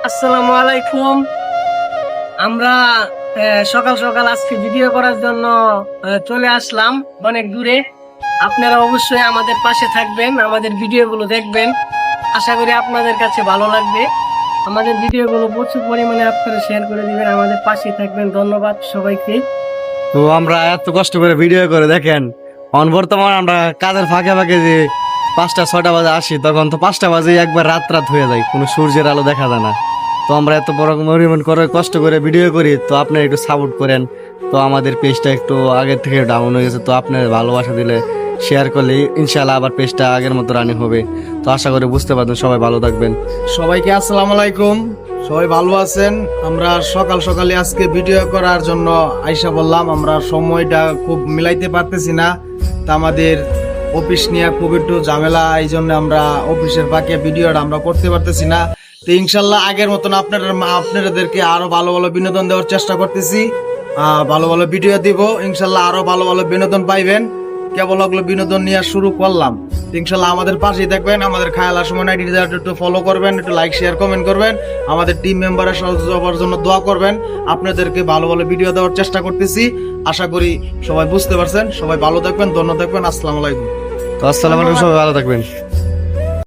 আসসালামু আলাইকুম। আমরা সকাল সকাল আজকে ভিডিও করার জন্য চলে আসলাম অনেক দূরে। আপনারা অবশ্যই আমাদের পাশে থাকবেন, আমাদের ভিডিওগুলো দেখবেন। আশা করি আপনাদের কাছে ভালো লাগবে। আমাদের ভিডিওগুলো প্রচুর পরিমাণে আপনারা শেয়ার করে দিবেন, আমাদের পাশে থাকবেন। ধন্যবাদ সবাইকে। তো আমরা এত কষ্ট করে ভিডিও করে দেখেন বর্তমান আমরা কাজের ফাঁকে ফাঁকে যে 5টা 6টা বাজে আসি, তখন তো 5টা বাজে একবার রাত রাত হয়ে যায়, কোনো সূর্যের আলো দেখা যায় না। তো আমরা এত বড় পরিমাণ করে কষ্ট করে ভিডিও করি, তো আপনারা একটু সাপোর্ট করেন। তো আমাদের পেজটা একটু আগের থেকে ডাউন হয়ে গেছে, তো আপনার ভালোবাসা দিলে শেয়ার করলে ইনশাআল্লাহ আবার পেজটা আগের মতো রানিং হবে। তো আশা করি বুঝতে পারবেন, সবাই ভালো থাকবেন। সবাইকে আসসালামু আলাইকুম। সবাই ভালো আছেন? আমরা সকাল সকালে আজকে ভিডিও করার জন্য আইসা বললাম, আমরা সময়টা খুব মিলাইতে পারতেছি না। তা আমাদের অফিস নিয়ে খুব একটু ঝামেলা, এই জন্য আমরা অফিসের ফাঁকে ভিডিওটা আমরা করতে পারতেছি না। তো ইনশাল্লাহ আগের মতন আপনাদেরকে আরো ভালো ভালো বিনোদন দেওয়ার চেষ্টা করতেছি। ভালো ভালো ভিডিও দিব ইনশাল্লাহ, আরো ভালো ভালো বিনোদন পাইবেন। কেবল ওগুলো বিনোদন নিয়ে শুরু করলাম। ইনশাল্লাহ আমাদের পাশেই থাকবেন, আমাদের খায়াল আসমন আইডি একটু ফলো করবেন, একটু লাইক শেয়ার কমেন্ট করবেন, আমাদের টিম মেম্বারের সহযোগিতার জন্য দোয়া করবেন। আপনাদেরকে ভালো ভালো ভিডিও দেওয়ার চেষ্টা করতেছি। আশা করি সবাই বুঝতে পারছেন। সবাই ভালো থাকবেন, ধন্যবাদ থাকবেন। আসসালামু আলাইকুম। তো আসসালামু আলাইকুম, সবাই ভালো থাকবেন।